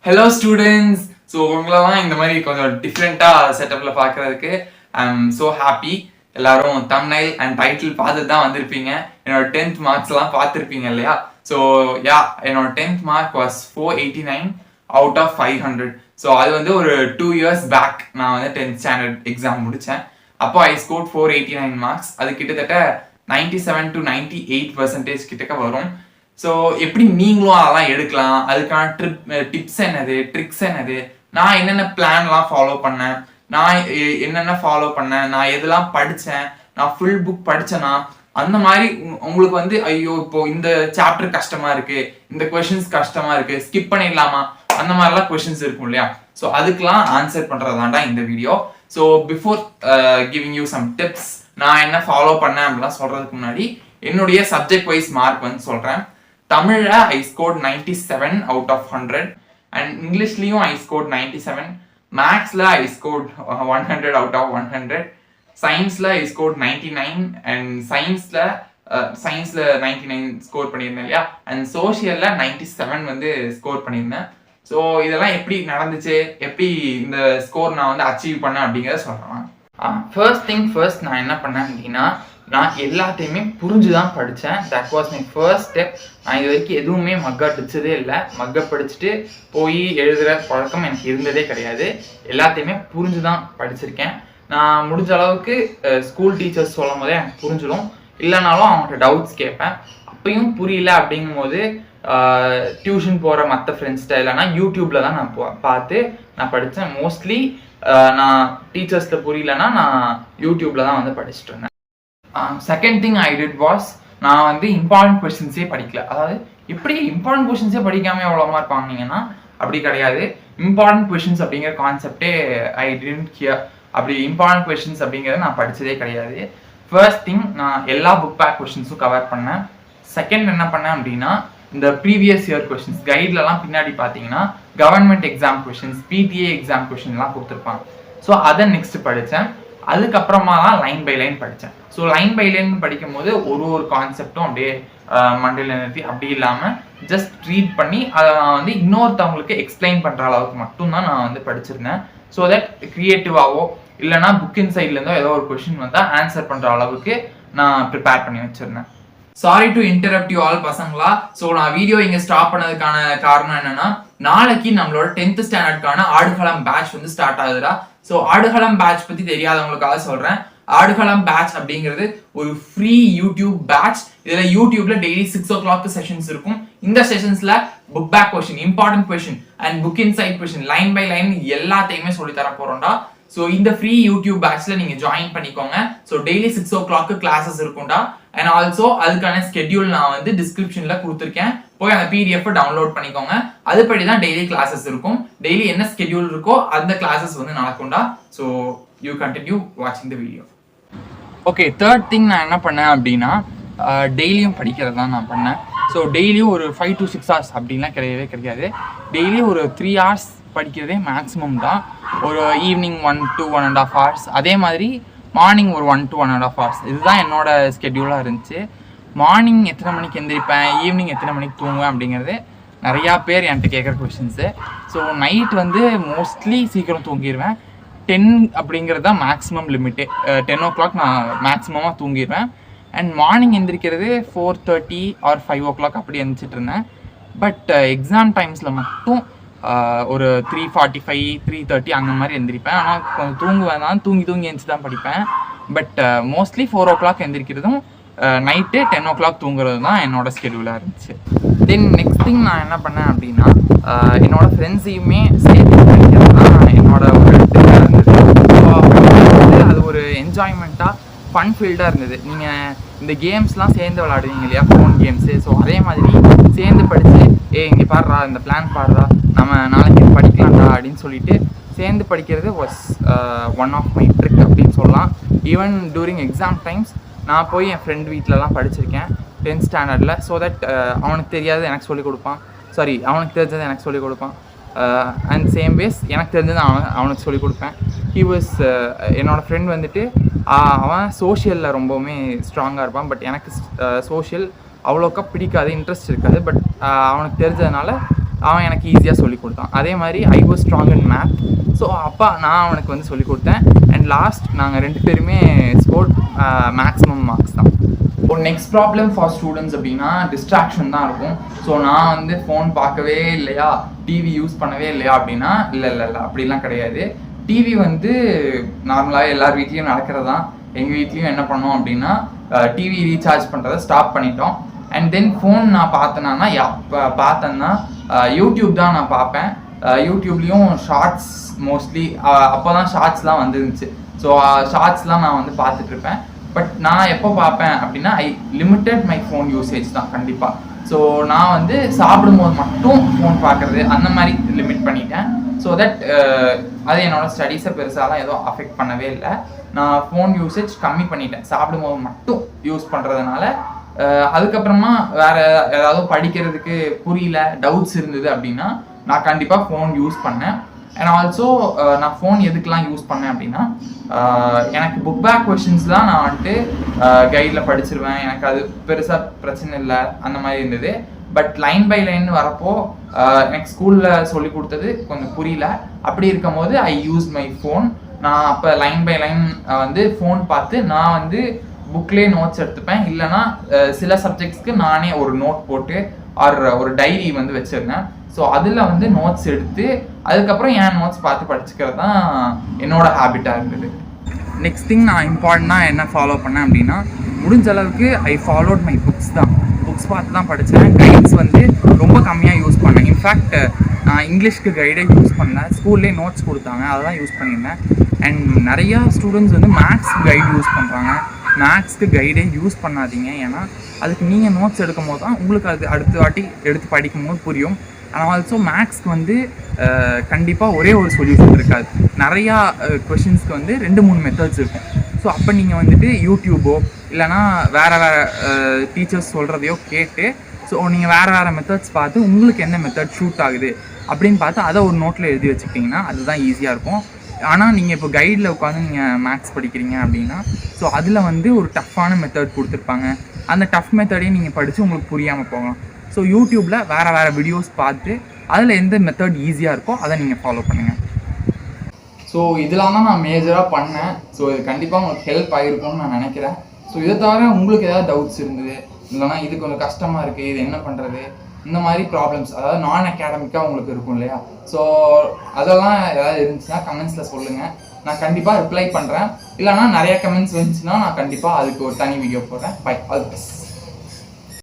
Hello students. So உங்களெல்லாம் இந்த மாதிரி கொஞ்சம் டிஃப்ரெண்ட்டாக செட்டப்பில் பார்க்குறதுக்கு ஐ எம் ஸோ ஹாப்பி. எல்லாரும் தம்ப்நெயில் அண்ட் டைட்டில் பார்த்துட்டு தான் வந்திருப்பீங்க. என்னோட 10th மார்க்ஸ்லாம் பார்த்துருப்பீங்க இல்லையா? ஸோ என்னோட 10th mark was 489 out of 500. So அது வந்து ஒரு 2 years பேக் நான் வந்து 10th ஸ்டாண்டர்ட் எக்ஸாம் முடித்தேன். அப்போ ஐ ஸ்கோர்ட் 489 மார்க்ஸ். அது கிட்டத்தட்ட 97 to 98% கிட்டக்க வரும். ஸோ எப்படி நீங்களும் அதெல்லாம் எடுக்கலாம், அதுக்கான டிப்ஸ் என்னது, ட்ரிக்ஸ் என்னது, நான் என்னென்ன பிளான்லாம் ஃபாலோ பண்ணேன், நான் என்னென்ன ஃபாலோ பண்ணேன், நான் எதெல்லாம் படித்தேன், நான் ஃபுல் புக் படித்தேன்னா, அந்த மாதிரி உங்களுக்கு வந்து ஐயோ இப்போ இந்த சாப்டர் கஷ்டமா இருக்கு, இந்த கொஷின்ஸ் கஷ்டமா இருக்கு, ஸ்கிப் பண்ணிடலாமா, அந்த மாதிரிலாம் கொஷின்ஸ் இருக்கும் இல்லையா? ஸோ அதுக்கெல்லாம் ஆன்சர் பண்ணுறதாண்டா இந்த video. So before giving you some tips, நான் என்ன ஃபாலோ பண்ணேன் அப்படிலாம் சொல்றதுக்கு முன்னாடி என்னுடைய சப்ஜெக்ட் வைஸ் மார்க் வந்து சொல்கிறேன். தமிழ்ல I scored 97 out of 100 and இங்கிலீஷ்லயும் ஐ ஸ்கோர்ட் 97. மேக்ஸ்ல ஐ ஸ்கோர்ட் 100 அவுட் ஆஃப் 100. சயின்ஸ்ல ஐ ஸ்கோர்ட் 99 அண்ட் சயின்ஸ்ல 99 ஸ்கோர் பண்ணியிருந்தேன் இல்லையா? அண்ட் சோஷியல்ல 97 வந்து ஸ்கோர் பண்ணியிருந்தேன். ஸோ இதெல்லாம் எப்படி நடந்துச்சு, எப்படி இந்த ஸ்கோர் நான் வந்து அச்சீவ் பண்ணேன் அப்படிங்கிறத சொல்றேன். ஃபர்ஸ்ட் திங் ஃபர்ஸ்ட், நான் என்ன பண்ணேன் அப்படின்னா, நான் எல்லாத்தையுமே புரிஞ்சு தான் படித்தேன். That was my first step. நான் இது வரைக்கும் எதுவுமே அடிச்சதே இல்லை. படிச்சுட்டு போய் எழுதுகிற பழக்கம் எனக்கு இருந்ததே கிடையாது. எல்லாத்தையுமே புரிஞ்சு தான் படிச்சிருக்கேன். நான் முடிஞ்ச அளவுக்கு ஸ்கூல் டீச்சர்ஸ் சொல்லும் போதே எனக்கு புரிஞ்சிடும். இல்லைனாலும் அவங்கள்ட்ட டவுட்ஸ் கேட்பேன். அப்பயும் புரியல அப்படிங்கும்போது டியூஷன் போகிற மற்ற ஃப்ரெண்ட்ஸ்கிட்ட இல்லைனா யூடியூப்பில் தான் நான் பார்த்து நான் படித்தேன். மோஸ்ட்லி நான் டீச்சர்ஸில் புரியலன்னா நான் யூடியூப்பில் தான் வந்து படிச்சுட்டு இருந்தேன். Second thing I did was, நான் வந்து இம்பார்ட்டன்ட் கொஸ்டின்ஸே படிக்கல. அதாவது எப்படி இம்பார்ட்டன்ட் கொஸ்டின்ஸே படிக்காமல் எவ்வளோ மார்க் வாங்கினீங்கன்னா அப்படி கிடையாது. இம்பார்ட்டன்ட் கொஸ்டின்ஸ் அப்படிங்கிற கான்செப்டே ஐ டிடன்ட் ஹியர். அப்படி இம்பார்ட்டன்ட் கொஸ்டின்ஸ் அப்படிங்கிறத நான் படித்ததே கிடையாது. ஃபர்ஸ்ட் திங், நான் எல்லா புக் பேக் கொஸ்டின்ஸும் கவர் பண்ணேன். செகண்ட் என்ன பண்ணேன் அப்படின்னா, இந்த ப்ரீவியஸ் இயர் கொஸ்டின்ஸ் கைட்லலாம் பின்னாடி பார்த்தீங்கன்னா government exam questions, PTA exam கொஸ்டின்லாம் கொடுத்துருப்பாங்க. ஸோ அதை நெக்ஸ்ட் படித்தேன். அதுக்கப்புறமா தான் லைன் பை லைன் படித்தேன். ஸோ லைன் பை லைன் படிக்கும் போது ஒரு கான்செப்டும் அப்படியே மண்டையில் நிறுத்தி அப்படி இல்லாமல் ஜஸ்ட் ரீட் பண்ணி அதை நான் வந்து இன்னொருத்தவங்களுக்கு எக்ஸ்பிளைன் பண்ணுற அளவுக்கு மட்டும்தான் நான் வந்து படிச்சிருந்தேன். ஸோ தட் கிரியேட்டிவாவோ இல்லைனா புக்கின் சைட்லேருந்தோ ஏதோ ஒரு கொஷின் வந்தால் ஆன்சர் பண்ணுற அளவுக்கு நான் ப்ரிப்பேர் பண்ணி வச்சுருந்தேன். Sorry to interrupt you all பசங்களா. ஸோ நான் வீடியோ இங்கே ஸ்டாப் பண்ணதுக்கான காரணம் என்னன்னா, நாளைக்கு நம்மளோட 10th ஸ்டாண்டர்டுக்கான ஆடுகளம் பேட்ச் வந்து ஸ்டார்ட் ஆகுதுடா. ஸோ ஆடுகளம் பேட்ச் பற்றி தெரியாதவங்களுக்காக சொல்கிறேன். ஆடுகளம் பேட்ச் அப்படிங்கிறது ஒரு ஃப்ரீ யூடியூப் பேட்ச். இதில் யூடியூப்ல டெய்லி 6 o'clock செஷன்ஸ் இருக்கும். இந்த செஷன்ஸ்ல book back question, important question and book inside question, line by line எல்லாத்தையுமே சொல்லி தர போறோம்டா. ஸோ இந்த ஃப்ரீ யூடியூப் பேட்ச்ல நீங்க ஜாயின் பண்ணிக்கோங்க. ஸோ டெய்லி 6 o'clock கிளாஸஸ் இருக்கும்டா. அண்ட் ஆல்சோ அதுக்கான ஸ்கெட்யூல் நான் வந்து டிஸ்கிரிப்ஷன்ல கொடுத்துருக்கேன். போய் அந்த பிடிஎஃப் டவுன்லோட் பண்ணிக்கோங்க. அதுபடி தான் டெய்லி கிளாஸஸ் இருக்கும். டெய்லி என்ன ஸ்கெட்யூல் இருக்கோ அந்த கிளாஸஸ் வந்து நடக்கும்டா. ஸோ யூ கண்டினியூ வாட்சிங் the video. Okay, third thing நான் என்ன பண்ணேன் அப்படின்னா, டெய்லியும் படிக்கிறது தான் நான் பண்ணேன். ஸோ டெய்லியும் ஒரு 5 to 6 hours அப்படின்லாம் கிடையாது. டெய்லியும் ஒரு 3 hours படிக்கிறதே மேக்ஸிமம் தான். ஒரு ஈவினிங் 1 to 1.5 hours, அதே மாதிரி மார்னிங் ஒரு 1 to 1.5 hours. இதுதான் என்னோட ஸ்கெட்யூலாக இருந்துச்சு. மார்னிங் எத்தனை மணிக்கு எந்திரிப்பேன், ஈவினிங் எத்தனை மணிக்கு தூங்குவேன் அப்படிங்கிறது நிறையா பேர் என்கிட்ட கேட்குற கொஷின்ஸு. ஸோ நைட் வந்து மோஸ்ட்லி சீக்கிரம் தூங்கிடுவேன். 10 அப்படிங்கிறது தான் மேக்ஸிமம் லிமிட்டே. 10 o'clock நான் மேக்ஸிமமாக தூங்கிடுவேன். அண்ட் மார்னிங் எந்திரிக்கிறது 4:30 or 5 o'clock அப்படி எழுந்திரிச்சிட்டு இருந்தேன். பட் எக்ஸாம் டைம்ஸில் மட்டும் ஒரு 3:45 3:30 அந்த மாதிரி எந்திரிப்பேன். ஆனால் கொஞ்சம் தூங்குவேன் தான், தூங்கி எழுந்திரிச்சு தான் படிப்பேன். But mostly 4 o'clock எந்திரிக்கிறதும் night 10 o'clock தூங்குறது தான் என்னோட ஸ்கெடியூலாக இருந்துச்சு. தென் நெக்ஸ்ட் திங் நான் என்ன பண்ணேன் அப்படின்னா, என்னோடய ஃப்ரெண்ட்ஸையுமே சேர்த்து படிக்கிறது தான் என்னோட ஒரு ட்ரிக்காக இருந்தது. ஸோ அது ஒரு என்ஜாய்மெண்ட்டாக ஃபன் ஃபீல்டாக இருந்தது. நீங்கள் இந்த கேம்ஸ்லாம் சேர்ந்து விளையாடுவீங்க இல்லையா, ஃபோன் கேம்ஸு. ஸோ அதே மாதிரி சேர்ந்து படித்து இங்கே பாடுறா, இந்த பிளான் பாடுறா, நம்ம நாளைக்கு படிக்கலாம்டா அப்படின்னு சொல்லிட்டு சேர்ந்து படிக்கிறது was one of my trick அப்படின்னு சொல்லலாம். ஈவன் டூரிங் எக்ஸாம் டைம்ஸ் நான் போய் என் ஃப்ரெண்ட் வீட்டிலலாம் படிச்சிருக்கேன் 10th ஸ்டாண்டர்டில். ஸோ தட் அவனுக்கு தெரியாது எனக்கு சொல்லிக் கொடுப்பான், அவனுக்கு தெரிஞ்சது எனக்கு சொல்லிக் கொடுப்பான். அண்ட் சேம் வேஸ் எனக்கு தெரிஞ்சது அவனுக்கு சொல்லிக் கொடுப்பேன். ஹி வாஸ் என்னோடய ஃப்ரெண்ட் வந்துட்டு அவன் சோஷியலில் ரொம்பவுமே ஸ்ட்ராங்காக இருப்பான். பட் எனக்கு சோஷியல் அவ்வளோக்கா பிடிக்காது, இன்ட்ரெஸ்ட் இருக்காது. பட் அவனுக்கு தெரிஞ்சதுனால அவன் எனக்கு ஈஸியாக சொல்லிக் கொடுத்தான். அதே மாதிரி I was strong in math. So அப்பா நான் அவனுக்கு வந்து சொல்லிக் கொடுத்தேன். அண்ட் லாஸ்ட் நாங்கள் 2 பேருமே ஸ்கோர் மேக்ஸிமம் மார்க்ஸ் தான். இப்போ நெக்ஸ்ட் ப்ராப்ளம் ஃபார் ஸ்டூடெண்ட்ஸ் அப்படின்னா டிஸ்ட்ராக்ஷன் தான் இருக்கும். ஸோ நான் வந்து ஃபோன் பார்க்கவே இல்லையா, டிவி யூஸ் பண்ணவே இல்லையா அப்படின்னா இல்லை அப்படிலாம் கிடையாது. டிவி வந்து நார்மலாக எல்லார் வீட்லேயும் நடக்கிறது தான். எங்கள் வீட்லேயும் என்ன பண்ணோம் அப்படின்னா டிவி ரீசார்ஜ் பண்ணுறதை ஸ்டாப் பண்ணிட்டோம். அண்ட் தென் ஃபோன் நான் பார்த்தேன்னா யூடியூப் தான் நான் பார்ப்பேன். யூடியூப்லேயும் ஷார்ட்ஸ் மோஸ்ட்லி அப்போ தான் ஷார்ட்ஸ்லாம் வந்துருந்துச்சு. ஸோ ஷார்ட்ஸ்லாம் நான் வந்து பார்த்துட்ருப்பேன். பட் நான் எப்போ பார்ப்பேன் அப்படின்னா ஐ லிமிட்டட் மை ஃபோன் யூசேஜ் தான் கண்டிப்பாக. ஸோ நான் வந்து சாப்பிடும்போது மட்டும் ஃபோன் பார்க்குறது அந்த மாதிரி லிமிட் பண்ணிட்டேன். ஸோ தட் அது என்னோடய ஸ்டடீஸை பெருசாலாம் எதுவும் அஃபெக்ட் பண்ணவே இல்லை. நான் ஃபோன் யூசேஜ் கம்மி பண்ணிட்டேன் சாப்பிடும்போது மட்டும் யூஸ் பண்ணுறதுனால. அதுக்கப்புறமா வேறு ஏதாவது படிக்கிறதுக்கு புரியல, டவுட்ஸ் இருந்தது அப்படின்னா நான் கண்டிப்பாக ஃபோன் யூஸ் பண்ணேன். அண்ட் ஆல்சோ நான் ஃபோன் எதுக்கெலாம் யூஸ் பண்ணேன் அப்படின்னா எனக்கு புக் பேக் கொஷின்ஸ் தான் நான் வந்துட்டு கைடில் படிச்சிருவேன். எனக்கு அது பெருசாக பிரச்சனை இல்லை, அந்த மாதிரி இருந்தது. பட் லைன் பை லைன் வரப்போ எனக்கு ஸ்கூலில் சொல்லி கொடுத்தது கொஞ்சம் புரியல. அப்படி இருக்கும் போது ஐ யூஸ் மை ஃபோன். நான் அப்போ லைன் பை லைன் வந்து ஃபோன் பார்த்து நான் வந்து புக்லேயே நோட்ஸ் எடுத்துப்பேன். இல்லைனா சில சப்ஜெக்ட்ஸ்க்கு நானே ஒரு நோட் போட்டு ஒரு டைரி வந்து வச்சுருந்தேன். ஸோ அதில் வந்து நோட்ஸ் எடுத்து அதுக்கப்புறம் என் நோட்ஸ் பார்த்து படிச்சுக்கிறது தான் என்னோட ஹேபிட்டாக இருந்தது. நெக்ஸ்ட் திங் நான் இம்பார்ட்டண்ட்டாக என்ன ஃபாலோ பண்ணேன் அப்படின்னா முடிஞ்ச அளவுக்கு ஐ ஃபாலோட் மை புக்ஸ் தான். புக்ஸ் பார்த்து தான் படித்தேன். கைட்ஸ் வந்து ரொம்ப கம்மியாக யூஸ் பண்ணேன். இன்ஃபேக்ட் நான் இங்கிலீஷ்க்கு கைடே யூஸ் பண்ணேன். ஸ்கூல்லேயே நோட்ஸ் கொடுத்தாங்க, அதை தான் யூஸ் பண்ணியிருந்தேன். அண்ட் நிறையா ஸ்டூடெண்ட்ஸ் வந்து மேக்ஸ் கைடு யூஸ் பண்ணுறாங்க. மேக்ஸ்க்கு கைடே யூஸ் பண்ணாதீங்க. ஏன்னா அதுக்கு நீங்கள் நோட்ஸ் எடுக்கும் போது தான் உங்களுக்கு அது அடுத்த வாட்டி எடுத்து படிக்கும்போது புரியும். ஆனால் ஆல்சோ மேக்ஸ்க்கு வந்து கண்டிப்பாக ஒரே ஒரு சொல்யூஷன் இருக்காது. நிறையா கொஷின்ஸ்க்கு வந்து 2-3 மெத்தட்ஸ் இருக்கும். ஸோ அப்போ நீங்கள் வந்துட்டு யூடியூபோ இல்லைனா வேறு டீச்சர்ஸ் சொல்கிறதையோ கேட்டு ஸோ நீங்கள் வேறு மெத்தட்ஸ் பார்த்து உங்களுக்கு என்ன மெத்தட் ஷூட் ஆகுது அப்படின்னு பார்த்து அதை ஒரு நோட்டில் எழுதி வச்சுக்கிட்டிங்கன்னா அதுதான் ஈஸியாக இருக்கும். ஆனால் நீங்கள் இப்போ கைடில் உட்காந்து நீங்கள் மேக்ஸ் படிக்கிறீங்க அப்படின்னா ஸோ அதில் வந்து ஒரு டஃப்பான மெத்தட் கொடுத்துருப்பாங்க. அந்த டஃப் மெத்தடையும் நீங்கள் படித்து உங்களுக்கு புரியாமல் போகலாம். ஸோ யூடியூப்பில் வேறு வீடியோஸ் பார்த்து அதில் எந்த மெத்தட் ஈஸியாக இருக்கோ அதை நீங்கள் ஃபாலோ பண்ணுங்கள். ஸோ இதெல்லாம் தான் நான் மேஜராக பண்ணேன். ஸோ இது கண்டிப்பாக உங்களுக்கு ஹெல்ப் ஆகிருக்கும்னு நான் நினைக்கிறேன். ஸோ இதை தவிர உங்களுக்கு ஏதாவது டவுட்ஸ் இருந்தது, இல்லைனா இது கொஞ்சம் கஷ்டமாக இருக்குது, இது என்ன பண்ணுறது, இந்த மாதிரி ப்ராப்ளம்ஸ் அதாவது நான் அகாடமிக்காக உங்களுக்கு இருக்கும் இல்லையா, ஸோ அதெல்லாம் ஏதாவது இருந்துச்சுன்னா கமெண்ட்ஸில் சொல்லுங்கள். நான் கண்டிப்பாக ரிப்ளை பண்ணுறேன். இல்லைனா நிறையா கமெண்ட்ஸ் வந்துச்சுன்னா நான் கண்டிப்பாக அதுக்கு ஒரு தனி வீடியோ போடுறேன். Bye, all the best.